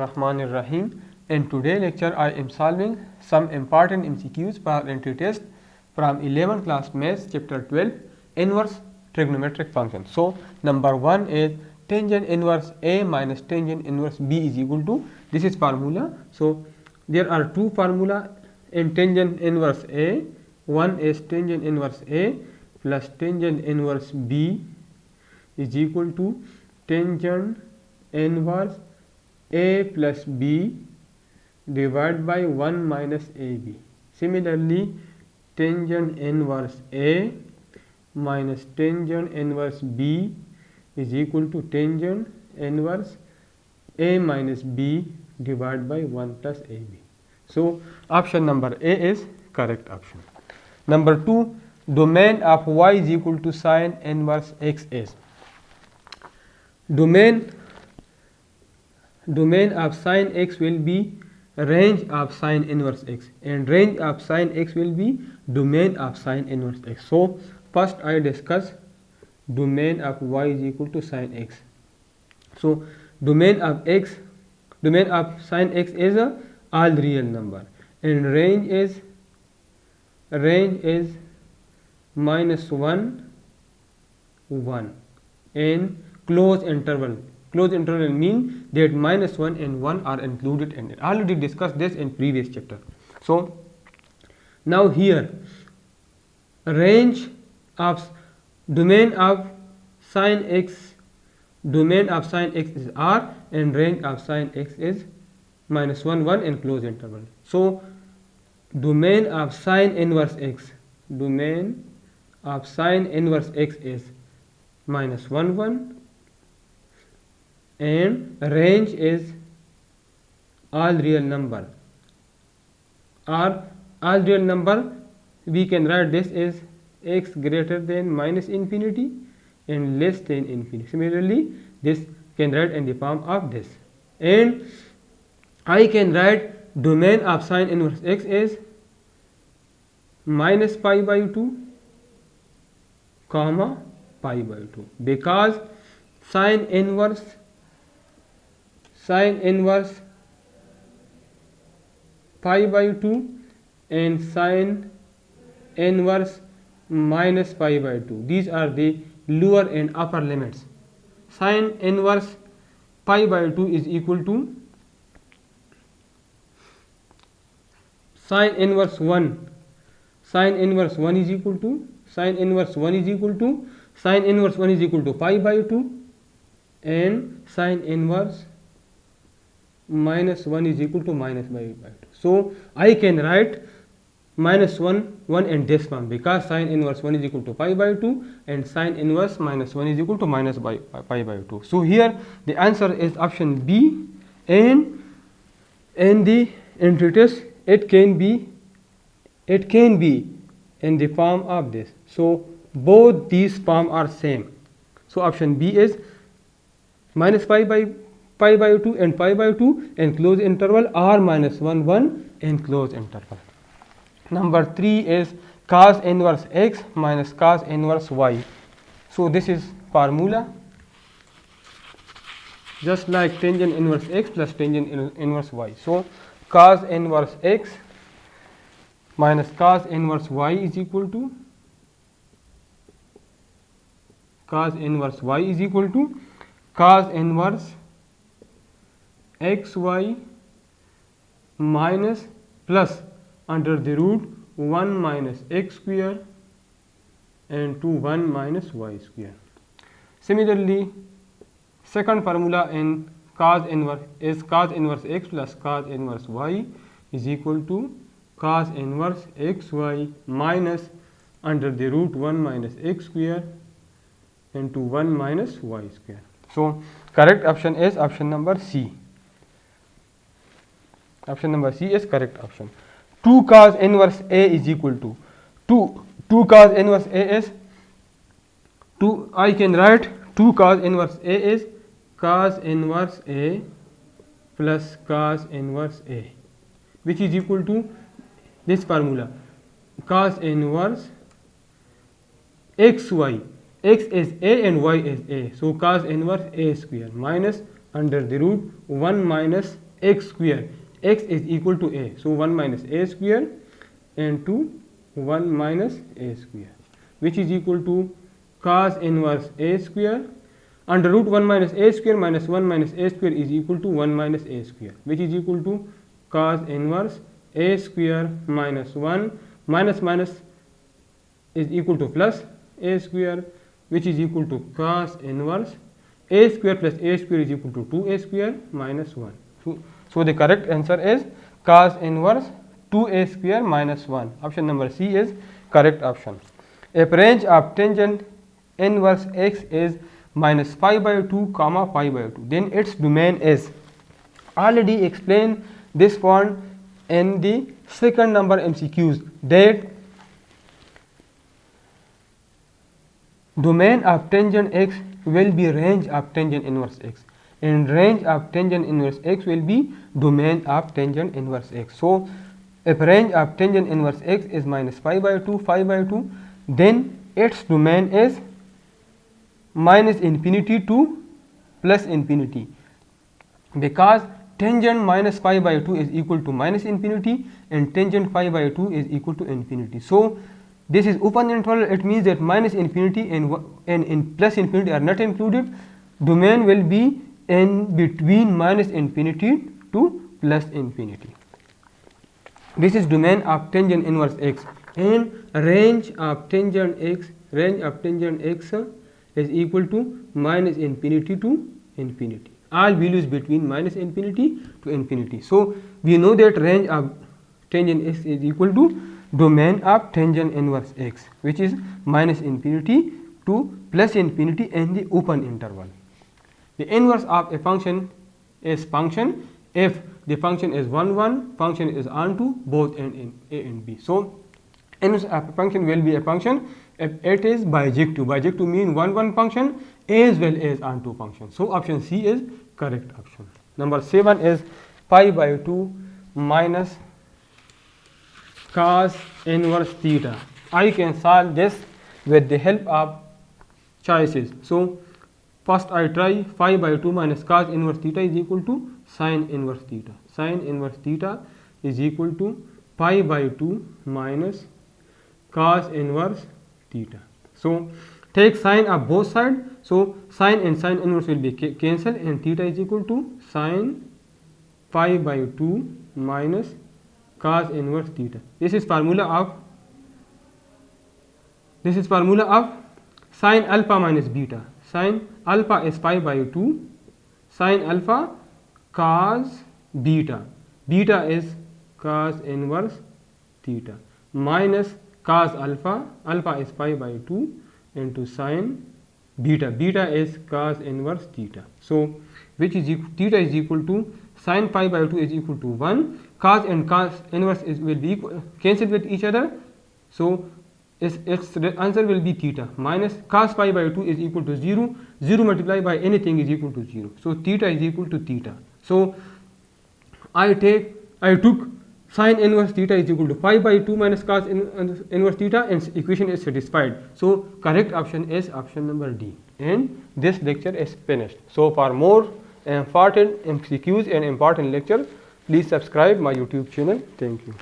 Bismillahirrahmanirrahim. In today's lecture, I am solving some important MCQs for entry test from 11th class Maths chapter 12 inverse trigonometric function. So, number 1 is tangent inverse A minus tangent inverse B is equal to, this is formula. So, there are two formula in tangent inverse A. One is tangent inverse A plus tangent inverse B is equal to tangent inverse A plus B divided by 1 minus AB. Similarly, tangent inverse A minus tangent inverse B is equal to tangent inverse A minus B divided by 1 plus AB. So, option number A is correct option. Number 2, domain of y is equal to sine inverse x is. Domain of sine x will be range of sine inverse x, and range of sine x will be domain of sine inverse x. So, first I discuss domain of y is equal to sine x. So, domain of sine x is a all real number, and range is minus 1 1 and close interval. Close interval means that minus 1 and 1 are included in it. I already discussed this in previous chapter. So, now here range of domain of sine x is R, and range of sine x is minus 1 1 and close interval. So, domain of sine inverse x is minus 1 1 and range is all real number. All real number, we can write this as x greater than minus infinity and less than infinity. Similarly, this can write in the form of this, and I can write domain of sine inverse x is minus pi by 2 comma pi by 2, because sine inverse pi by 2 and sine inverse minus pi by 2, these are the lower and upper limits. Sine inverse pi by 2 is equal to sine inverse 1 is equal to sine inverse 1 is equal to pi by 2, and sine inverse minus 1 is equal to minus pi by 2. So, I can write minus 1 in this form, because sine inverse 1 is equal to pi by 2 and sine inverse minus 1 is equal to minus pi by 2. So, here the answer is option B, and in the entry test it can be in the form of this. So, both these form are same. So, option B is minus pi by 2 and pi by 2 and close interval, or minus 1 1 and close interval. Number 3 is cos inverse x minus cos inverse y. So, this is formula just like tangent inverse x plus tangent inverse y. So, cos inverse x minus cos inverse y is equal to cos inverse xy minus plus under the root 1 minus x square and to 1 minus y square. Similarly, second formula in cos inverse is cos inverse x plus cos inverse y is equal to cos inverse xy minus under the root 1 minus x square into 1 minus y square. So, correct option is option number C. Option number C is correct option. 2 cos inverse A is equal to 2 cos inverse A is 2. I can write 2 cos inverse A is cos inverse A plus cos inverse A, which is equal to this formula cos inverse xy. X is A and y is A. So, cos inverse A square minus under the root 1 minus x square. X is equal to a. So 1 minus a square into 1 minus a square, which is equal to cos inverse a square. Under root 1 minus a square minus 1 minus a square is equal to 1 minus a square, which is equal to cos inverse a square minus 1 minus minus is equal to plus a square, which is equal to cos inverse a square plus a square is equal to 2a square minus 1. So the correct answer is cos inverse 2a square minus 1. Option number C is correct option. If range of tangent inverse x is minus pi by 2 comma pi by 2, then its domain is. Already explained this point in the second number MCQs, that domain of tangent x will be range of tangent inverse x, and range of tangent inverse x will be domain of tangent inverse x. So if range of tangent inverse x is minus pi by 2, then its domain is minus infinity to plus infinity, because tangent minus pi by 2 is equal to minus infinity and tangent pi by 2 is equal to infinity. So this is open interval, it means that minus infinity and plus infinity are not included. Domain will be in between minus infinity to plus infinity. This is domain of tangent inverse x, and range of tangent x is equal to minus infinity to infinity. All values between minus infinity to infinity. So we know that range of tangent x is equal to domain of tangent inverse x, which is minus infinity to plus infinity in the open interval. The inverse of a function is function if the function is 1 1, function is onto both in a and b. So inverse of a function will be a function if it is bijective. Bijective means 1 1 function as well as onto function. So option C is correct option. Number 7 is pi by 2 minus cos inverse theta. I can solve this with the help of choices. So first I try pi by 2 minus cos inverse theta is equal to sin inverse theta. Sin inverse theta is equal to pi by 2 minus cos inverse theta. So take sine of both sides. So sine and sine inverse will be cancelled, and theta is equal to sine pi by 2 minus cos inverse theta. This is formula of sine alpha minus beta. Sine alpha is pi by 2, sine alpha cos beta. Beta is cos inverse theta minus cos alpha. Alpha is pi by 2 into sine beta. Beta is cos inverse theta. So which is theta is equal to sine pi by 2 is equal to 1. Cos and cos inverse will be cancelled with each other. So its answer will be theta minus cos pi by 2 is equal to 0. 0 multiplied by anything is equal to 0. So theta is equal to theta. So I took sine inverse theta is equal to pi by 2 minus cos inverse theta, and equation is satisfied. So correct option is option number D. And this lecture is finished. So for more important MCQs and important lectures, please subscribe my YouTube channel. Thank you.